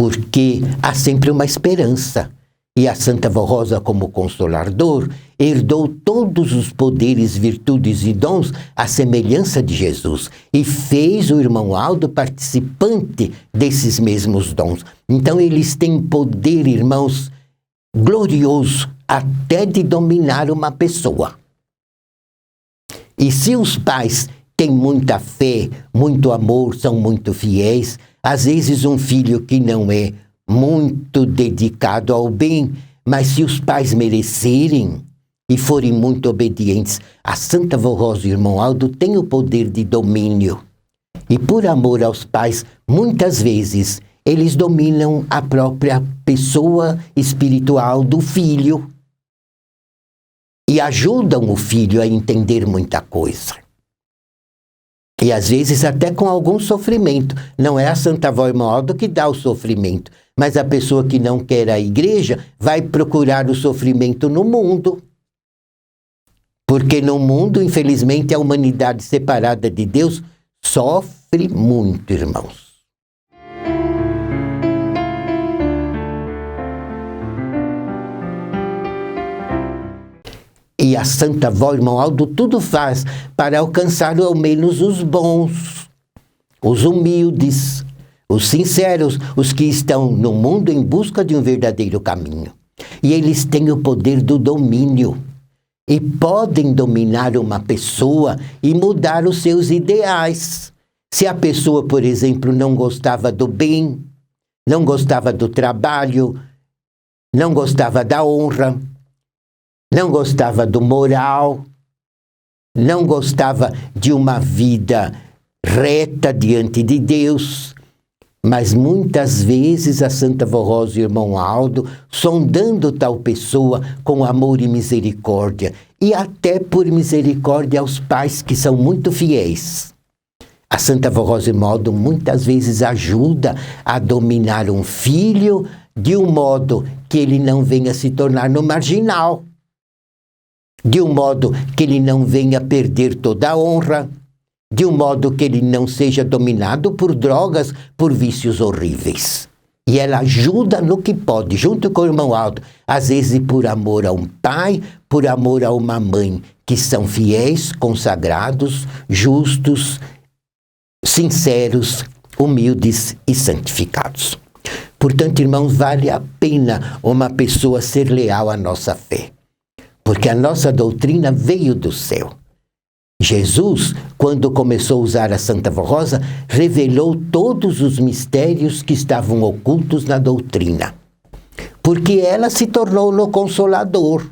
porque há sempre uma esperança. E a Santa Vó Rosa, como consolador, herdou todos os poderes, virtudes e dons à semelhança de Jesus e fez o irmão Aldo participante desses mesmos dons. Então eles têm poder, irmãos, glorioso até de dominar uma pessoa. E se os pais têm muita fé, muito amor, são muito fiéis, às vezes um filho que não é muito dedicado ao bem, mas se os pais merecerem e forem muito obedientes, a Santa Vó Rosa e o irmão Aldo têm o poder de domínio. E por amor aos pais, muitas vezes, eles dominam a própria pessoa espiritual do filho e ajudam o filho a entender muita coisa. E às vezes até com algum sofrimento. Não é a Santa Vó e o irmão Aldo que dá o sofrimento, mas a pessoa que não quer a igreja vai procurar o sofrimento no mundo. Porque no mundo, infelizmente, a humanidade separada de Deus sofre muito, irmãos. E a Santa Vó, irmão Aldo, tudo faz para alcançar ao menos os bons, os humildes, os sinceros, os que estão no mundo em busca de um verdadeiro caminho. E eles têm o poder do domínio. E podem dominar uma pessoa e mudar os seus ideais. Se a pessoa, por exemplo, não gostava do bem, não gostava do trabalho, não gostava da honra, não gostava do moral, não gostava de uma vida reta diante de Deus, mas muitas vezes a Santa Vó Rosa e o irmão Aldo, sondando tal pessoa com amor e misericórdia, e até por misericórdia aos pais que são muito fiéis. A Santa Vó Rosa e o irmão Aldo muitas vezes ajuda a dominar um filho de um modo que ele não venha se tornar no marginal, de um modo que ele não venha perder toda a honra, de um modo que ele não seja dominado por drogas, por vícios horríveis. E ela ajuda no que pode, junto com o irmão Aldo, às vezes por amor a um pai, por amor a uma mãe, que são fiéis, consagrados, justos, sinceros, humildes e santificados. Portanto, irmãos, vale a pena uma pessoa ser leal à nossa fé. Porque a nossa doutrina veio do céu. Jesus, quando começou a usar a Santa Vó Rosa, revelou todos os mistérios que estavam ocultos na doutrina. Porque ela se tornou no Consolador.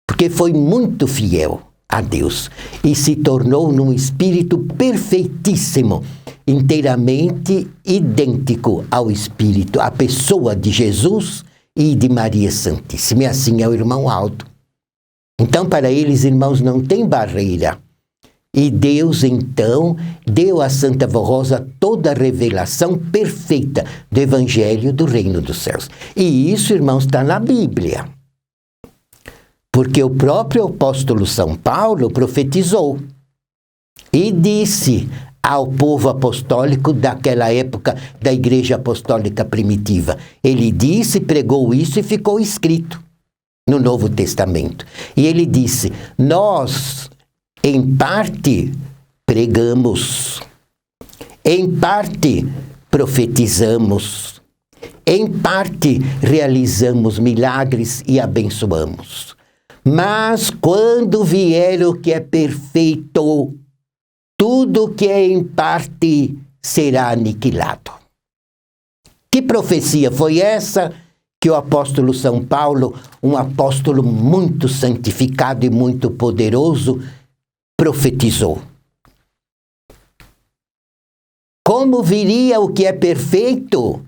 Porque foi muito fiel a Deus. E se tornou num espírito perfeitíssimo, inteiramente idêntico ao espírito, à pessoa de Jesus e de Maria Santíssima. E assim é o irmão Aldo. Então, para eles, irmãos, não tem barreira. E Deus, então, deu à Santa Vó Rosa toda a revelação perfeita do Evangelho do Reino dos Céus. E isso, irmãos, está na Bíblia. Porque o próprio apóstolo São Paulo profetizou e disse ao povo apostólico daquela época da Igreja Apostólica Primitiva. Ele disse, pregou isso e ficou escrito no Novo Testamento. E ele disse, nós, em parte, pregamos, em parte, profetizamos, em parte, realizamos milagres e abençoamos. Mas quando vier o que é perfeito, tudo que é em parte será aniquilado. Que profecia foi essa? Que o apóstolo São Paulo, um apóstolo muito santificado e muito poderoso, profetizou. Como viria o que é perfeito?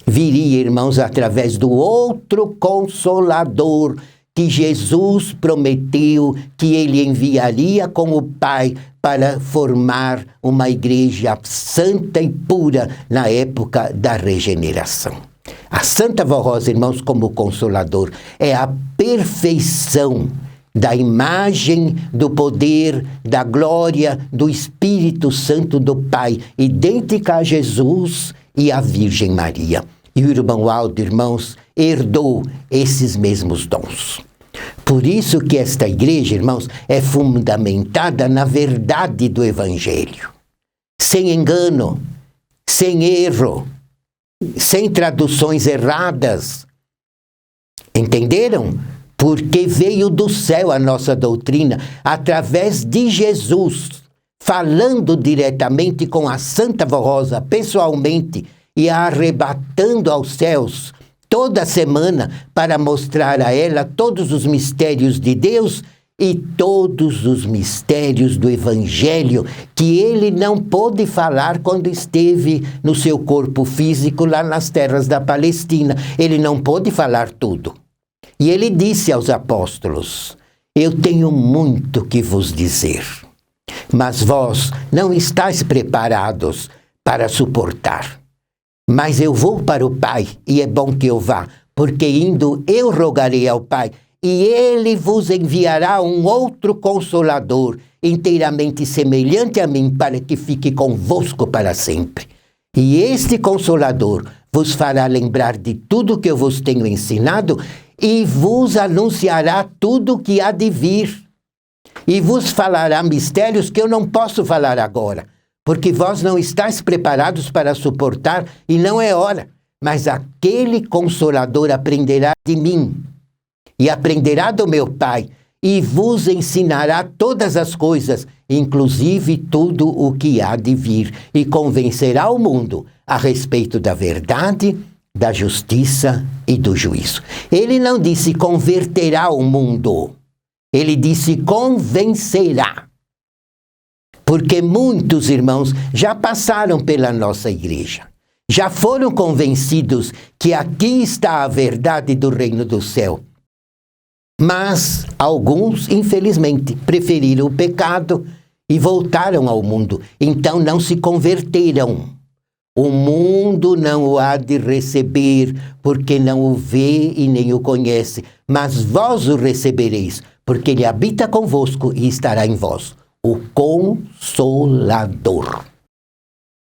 Viria, irmãos, através do outro Consolador que Jesus prometeu que ele enviaria com o Pai para formar uma igreja santa e pura na época da regeneração. A Santa Vó Rosa, irmãos, como Consolador, é a perfeição da imagem, do poder, da glória, do Espírito Santo do Pai, idêntica a Jesus e a Virgem Maria. E o irmão Aldo, irmãos, herdou esses mesmos dons. Por isso que esta igreja, irmãos, é fundamentada na verdade do Evangelho. Sem engano, sem erro, sem traduções erradas. Entenderam? Porque veio do céu a nossa doutrina, através de Jesus, falando diretamente com a Santa Vó Rosa, pessoalmente, e a arrebatando aos céus, toda semana, para mostrar a ela todos os mistérios de Deus e todos os mistérios do Evangelho, que ele não pôde falar quando esteve no seu corpo físico lá nas terras da Palestina. Ele não pôde falar tudo. E ele disse aos apóstolos: eu tenho muito que vos dizer, mas vós não estáis preparados para suportar. Mas eu vou para o Pai, e é bom que eu vá, porque indo eu rogarei ao Pai, e ele vos enviará um outro Consolador, inteiramente semelhante a mim, para que fique convosco para sempre. E este Consolador vos fará lembrar de tudo que eu vos tenho ensinado, e vos anunciará tudo que há de vir. E vos falará mistérios que eu não posso falar agora, porque vós não estáis preparados para suportar, e não é hora. Mas aquele Consolador aprenderá de mim, e aprenderá do meu Pai, e vos ensinará todas as coisas, inclusive tudo o que há de vir, e convencerá o mundo a respeito da verdade, da justiça e do juízo. Ele não disse converterá o mundo, ele disse convencerá. Porque muitos irmãos já passaram pela nossa igreja, já foram convencidos que aqui está a verdade do reino do céu. Mas alguns, infelizmente, preferiram o pecado e voltaram ao mundo, então não se converteram. O mundo não o há de receber, porque não o vê e nem o conhece, mas vós o recebereis, porque ele habita convosco e estará em vós, o Consolador.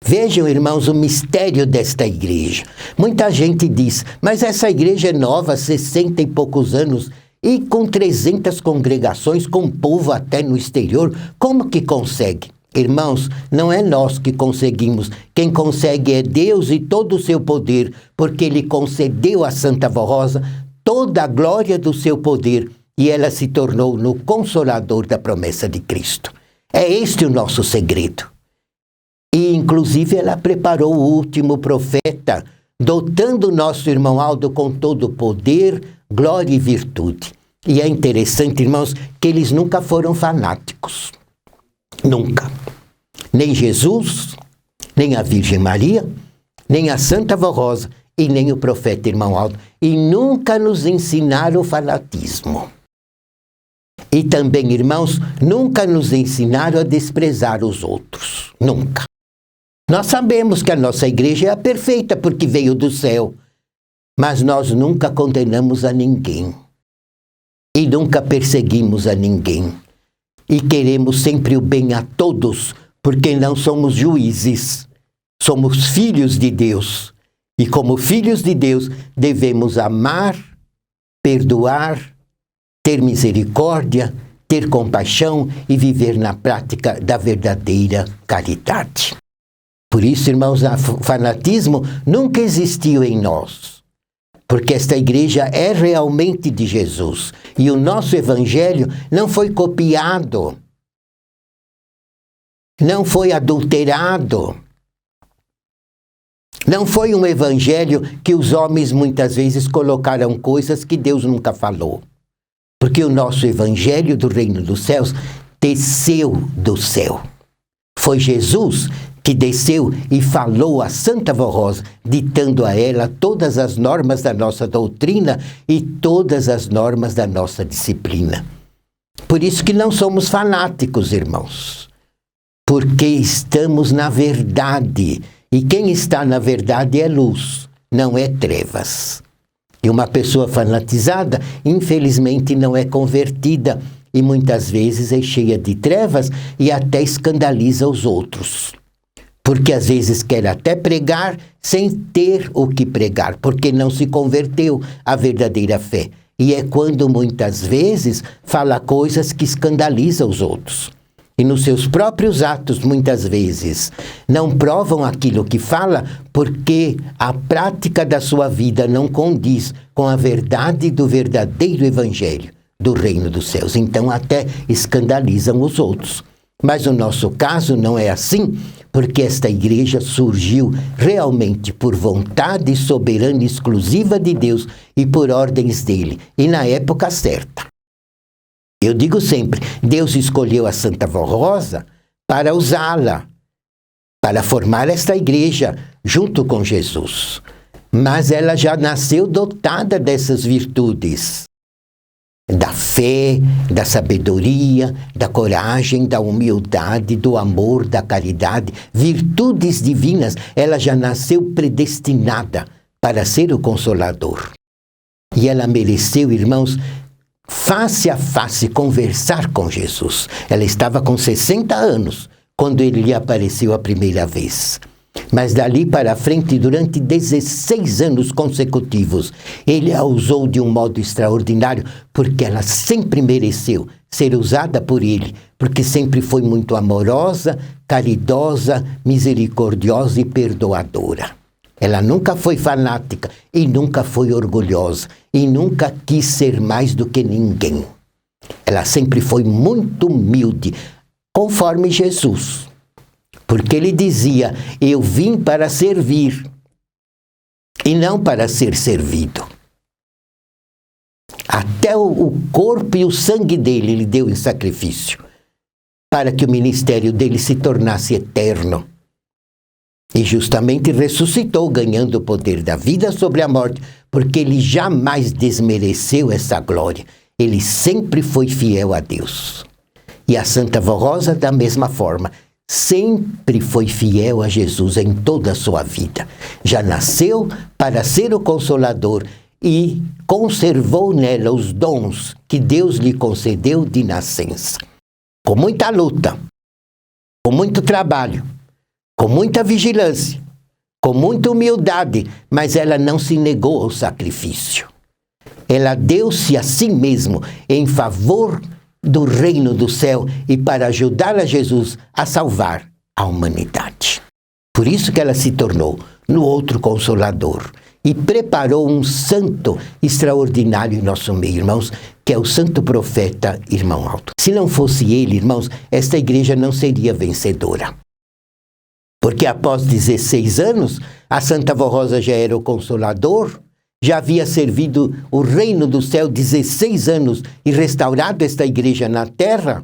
Vejam, irmãos, o mistério desta igreja. Muita gente diz, mas essa igreja é nova, 60 e poucos anos, e com 300 congregações, com povo até no exterior, como que consegue? Irmãos, não é nós que conseguimos. Quem consegue é Deus e todo o seu poder, porque ele concedeu a Santa Vó Rosa toda a glória do seu poder, e ela se tornou no Consolador da promessa de Cristo. É este o nosso segredo. E, inclusive, ela preparou o último profeta, dotando o nosso irmão Aldo com todo o poder, glória e virtude. E é interessante, irmãos, que eles nunca foram fanáticos. Nunca. Nem Jesus, nem a Virgem Maria, nem a Santa Vó Rosa e nem o profeta irmão Aldo. E nunca nos ensinaram o fanatismo. E também, irmãos, nunca nos ensinaram a desprezar os outros. Nunca. Nós sabemos que a nossa igreja é a perfeita porque veio do céu. Mas nós nunca condenamos a ninguém. E nunca perseguimos a ninguém. E queremos sempre o bem a todos, porque não somos juízes. Somos filhos de Deus. E como filhos de Deus, devemos amar, perdoar, ter misericórdia, ter compaixão e viver na prática da verdadeira caridade. Por isso, irmãos, o fanatismo nunca existiu em nós, porque esta igreja é realmente de Jesus. E o nosso evangelho não foi copiado, não foi adulterado, não foi um evangelho que os homens muitas vezes colocaram coisas que Deus nunca falou. Porque o nosso evangelho do reino dos céus desceu do céu. Foi Jesus que desceu e falou a Santa Vó Rosa, ditando a ela todas as normas da nossa doutrina e todas as normas da nossa disciplina. Por isso que não somos fanáticos, irmãos. Porque estamos na verdade. E quem está na verdade é luz, não é trevas. E uma pessoa fanatizada, infelizmente, não é convertida e muitas vezes é cheia de trevas e até escandaliza os outros. porque às vezes quer até pregar sem ter o que pregar, porque não se converteu à verdadeira fé. E é quando muitas vezes fala coisas que escandalizam os outros. E nos seus próprios atos, muitas vezes, não provam aquilo que fala, porque a prática da sua vida não condiz com a verdade do verdadeiro evangelho do reino dos céus. Então até escandalizam os outros. Mas no nosso caso não é assim, porque esta igreja surgiu realmente por vontade soberana e exclusiva de Deus e por ordens dele, e na época certa. Eu digo sempre, Deus escolheu a Santa Vó Rosa para usá-la, para formar esta igreja junto com Jesus. Mas ela já nasceu dotada dessas virtudes. Da fé, da sabedoria, da coragem, da humildade, do amor, da caridade, virtudes divinas, ela já nasceu predestinada para ser o Consolador. E ela mereceu, irmãos, face a face, conversar com Jesus. Ela estava com 60 anos quando ele lhe apareceu a primeira vez. Mas dali para frente, durante 16 anos consecutivos, ele a usou de um modo extraordinário, porque ela sempre mereceu ser usada por ele, porque sempre foi muito amorosa, caridosa, misericordiosa e perdoadora. Ela nunca foi fanática e nunca foi orgulhosa e nunca quis ser mais do que ninguém. Ela sempre foi muito humilde, conforme Jesus. Porque ele dizia, eu vim para servir e não para ser servido. Até o corpo e o sangue dele ele deu em sacrifício, para que o ministério dele se tornasse eterno. E justamente ressuscitou, ganhando o poder da vida sobre a morte, porque ele jamais desmereceu essa glória. Ele sempre foi fiel a Deus. E a Santa Vó Rosa, da mesma forma, sempre foi fiel a Jesus em toda a sua vida. Já nasceu para ser o Consolador e conservou nela os dons que Deus lhe concedeu de nascença. Com muita luta, com muito trabalho, com muita vigilância, com muita humildade, mas ela não se negou ao sacrifício. Ela deu-se a si mesma em favor do reino do céu e para ajudar a Jesus a salvar a humanidade. Por isso que ela se tornou no outro Consolador e preparou um santo extraordinário em nosso meio, irmãos, que é o santo profeta Irmão Aldo. Se não fosse ele, irmãos, esta igreja não seria vencedora. Porque após 16 anos, a Santa Vó Rosa já era o Consolador, já havia servido o reino do céu 16 anos e restaurado esta igreja na terra,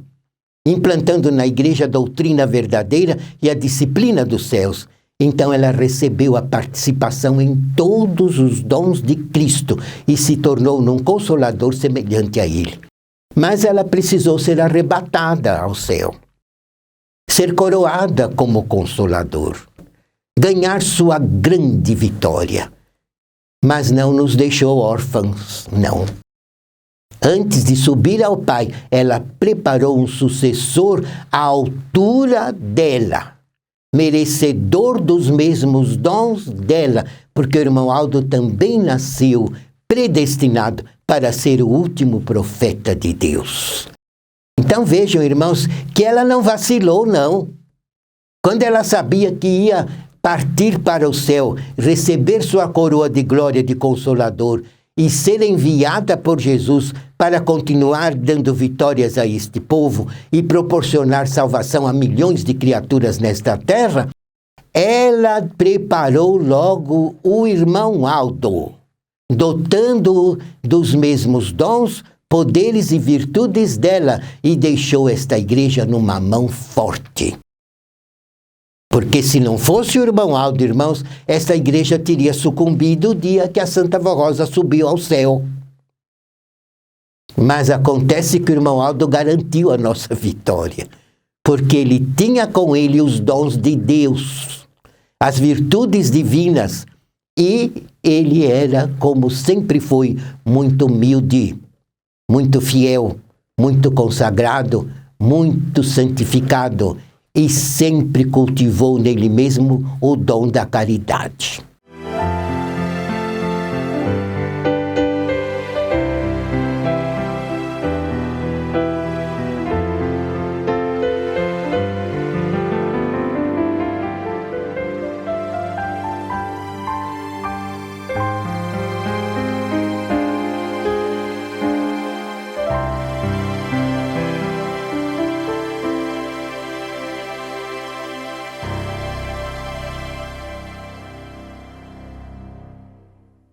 implantando na igreja a doutrina verdadeira e a disciplina dos céus. Então ela recebeu a participação em todos os dons de Cristo e se tornou num Consolador semelhante a ele. Mas ela precisou ser arrebatada ao céu, ser coroada como Consolador, ganhar sua grande vitória. Mas não nos deixou órfãos, não. Antes de subir ao Pai, ela preparou um sucessor à altura dela, merecedor dos mesmos dons dela, porque o irmão Aldo também nasceu predestinado para ser o último profeta de Deus. Então vejam, irmãos, que ela não vacilou, não. Quando ela sabia que ia partir para o céu, receber sua coroa de glória de Consolador e ser enviada por Jesus para continuar dando vitórias a este povo e proporcionar salvação a milhões de criaturas nesta terra, ela preparou logo o irmão Aldo, dotando-o dos mesmos dons, poderes e virtudes dela, e deixou esta igreja numa mão forte. Porque se não fosse o irmão Aldo, irmãos, esta igreja teria sucumbido o dia que a Santa Vó Rosa subiu ao céu. Mas acontece que o irmão Aldo garantiu a nossa vitória, porque ele tinha com ele os dons de Deus, as virtudes divinas, e ele era, como sempre foi, muito humilde, muito fiel, muito consagrado, muito santificado. e sempre cultivou nele mesmo o dom da caridade.